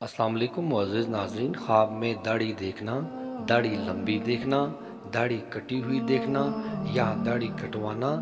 अस्सलाम वालेकुम मुअज़्ज़िज़ नाज़रीन। ख्वाब में दाढ़ी देखना, दाढ़ी लंबी देखना, दाढ़ी कटी हुई देखना या दाढ़ी कटवाना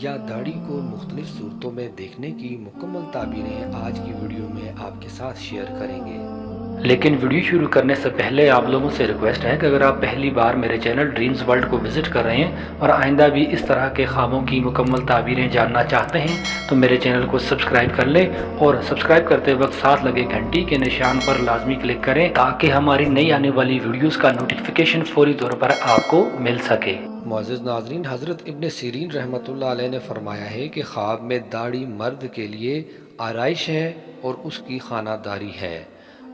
या दाढ़ी को मुख्तलिफ सूरतों में देखने की मुकम्मल ताबीरें आज की वीडियो में आपके साथ शेयर करेंगे। लेकिन वीडियो शुरू करने से पहले आप लोगों से रिक्वेस्ट है कि अगर आप पहली बार मेरे चैनल ड्रीम्स वर्ल्ड को विज़िट कर रहे हैं और आइंदा भी इस तरह के ख्वाबों की मुकम्मल ताबीरें जानना चाहते हैं तो मेरे चैनल को सब्सक्राइब कर लें और सब्सक्राइब करते वक्त साथ लगे घंटी के निशान पर लाजमी क्लिक करें ताकि हमारी नई आने वाली वीडियोस का नोटिफिकेशन फौरी तौर पर आपको मिल सके। मुअज़्ज़िज़ नाज़रीन, हज़रत इब्न सीरीन रहमतुल्लाह अलैह ने फरमाया है कि ख्वाब में दाढ़ी मर्द के लिए आराइश है और उसकी खानादारी है,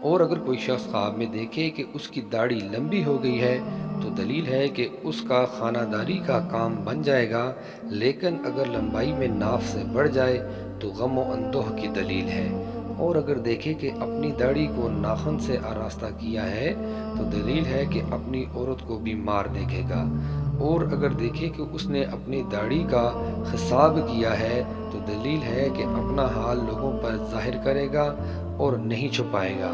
और अगर कोई शख्स ख्वाब में देखे कि उसकी दाढ़ी लंबी हो गई है तो दलील है कि उसका खानादारी का काम बन जाएगा, लेकिन अगर लंबाई में नाफ से बढ़ जाए तो गम व अंदोह की दलील है। और अगर देखे कि अपनी दाढ़ी को नाखून से आरास्ता किया है तो दलील है कि अपनी औरत को भी मार देखेगा। और अगर देखे कि उसने अपनी दाढ़ी का हिसाब किया है तो दलील है कि अपना हाल लोगों पर जाहिर करेगा और नहीं छुपाएगा।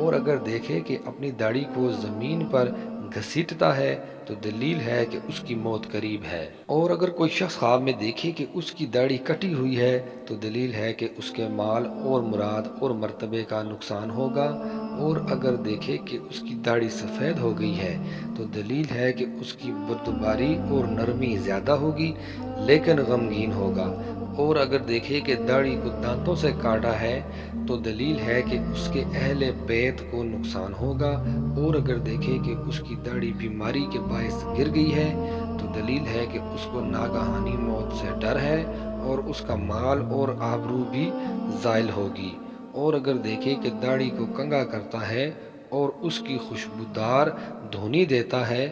और अगर देखे कि अपनी दाढ़ी को ज़मीन पर घसीटता है तो दलील है कि उसकी मौत करीब है। और अगर कोई शख्स ख्वाब में देखे कि उसकी दाढ़ी कटी हुई है तो दलील है कि उसके माल और मुराद और मर्तबे का नुकसान होगा। और अगर देखे कि उसकी दाढ़ी सफ़ेद हो गई है तो दलील है कि उसकी बुर्दबारी और नरमी ज़्यादा होगी लेकिन गमगीन होगा। और अगर देखे कि दाढ़ी को दांतों से काटा है तो दलील है कि उसके अहले बैत को नुकसान होगा। और अगर देखे कि उसकी दाढ़ी बीमारी के बायस गिर गई है तो दलील है कि उसको नागहानी मौत से डर है और उसका माल और आबरू भी ज़ाइल होगी। और अगर देखे कि दाढ़ी को कंघा करता है और उसकी खुशबूदार धुनी देता है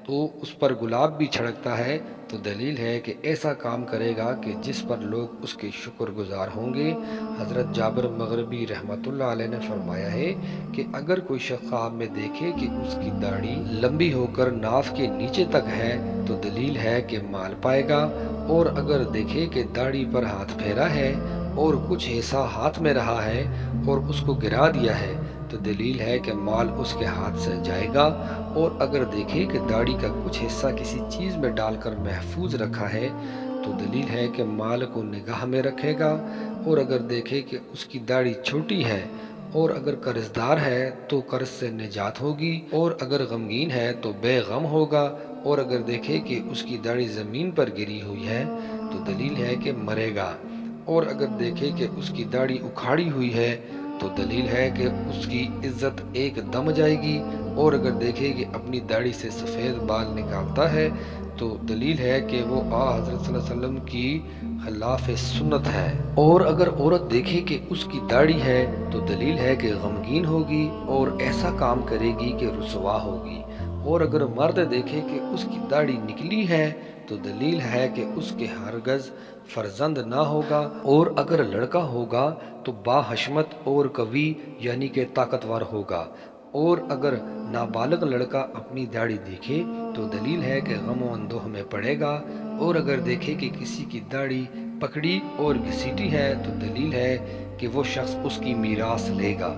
तो उस पर गुलाब भी छिड़कता है तो दलील है कि ऐसा काम करेगा कि जिस पर लोग उसके शुक्रगुजार होंगे। हज़रत जाबिर मग़रिबी रहमतुल्लाह अलैह ने फरमाया है कि अगर कोई शख्स ख्वाब में देखे कि उसकी दाढ़ी लंबी होकर नाफ के नीचे तक है तो दलील है कि माल पाएगा। और अगर देखे कि दाढ़ी पर हाथ फेरा है और कुछ हिस्सा हाथ में रहा है और उसको गिरा दिया है तो दलील है कि माल उसके हाथ से जाएगा। और अगर देखे कि दाढ़ी का कुछ हिस्सा किसी चीज़ में डालकर महफूज रखा है तो दलील है कि माल को निगाह में रखेगा। और अगर देखे कि उसकी दाढ़ी छोटी है और अगर कर्जदार है तो कर्ज से निजात होगी, और अगर गमगीन है तो बेगम होगा। और अगर देखे कि उसकी दाढ़ी ज़मीन पर गिरी हुई है तो दलील है कि मरेगा। और अगर देखे कि उसकी दाढ़ी उखाड़ी हुई है तो दलील है कि उसकी इज्जत एक दम जाएगी। और अगर देखे कि अपनी दाढ़ी से सफ़ेद बाल निकालता है तो दलील है कि वो हज़रत सल्लल्लाहु अलैहि वसल्लम की खिलाफ सुन्नत है। और अगर औरत देखे कि उसकी दाढ़ी है तो दलील है कि गमगीन होगी और ऐसा काम करेगी कि रुसवा होगी। और अगर मर्द देखे कि उसकी दाढ़ी निकली है तो दलील है कि उसके हरगज़ फर्जंद ना होगा। और अगर लड़का होगा तो बाहशमत और कवी यानी कि ताकतवर होगा। और अगर नाबालग लड़का अपनी दाढ़ी देखे तो दलील है कि गम व अंदोह में पड़ेगा। और अगर देखे कि किसी की दाढ़ी पकड़ी और घसीटी है तो दलील है कि वो शख्स उसकी मीरास लेगा।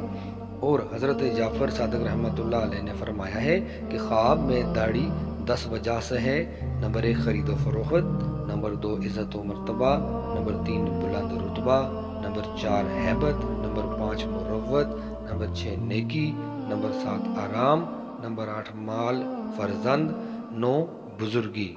और हज़रत जाफ़र सादिक रहमतुल्लाह अलैह ने फरमाया है कि ख्वाब में दाढ़ी 10 वजह से है। नंबर 1 खरीद व फरोख्त, नंबर 2 इज़्ज़त व मर्तबा, नंबर 3 बुलंद रुतबा, नंबर 4 हैबत, नंबर 5 मुरव्वत, नंबर 6 नेकी, नंबर 7 आराम, नंबर 8 माल फर्जंद, 9 बुजुर्गी।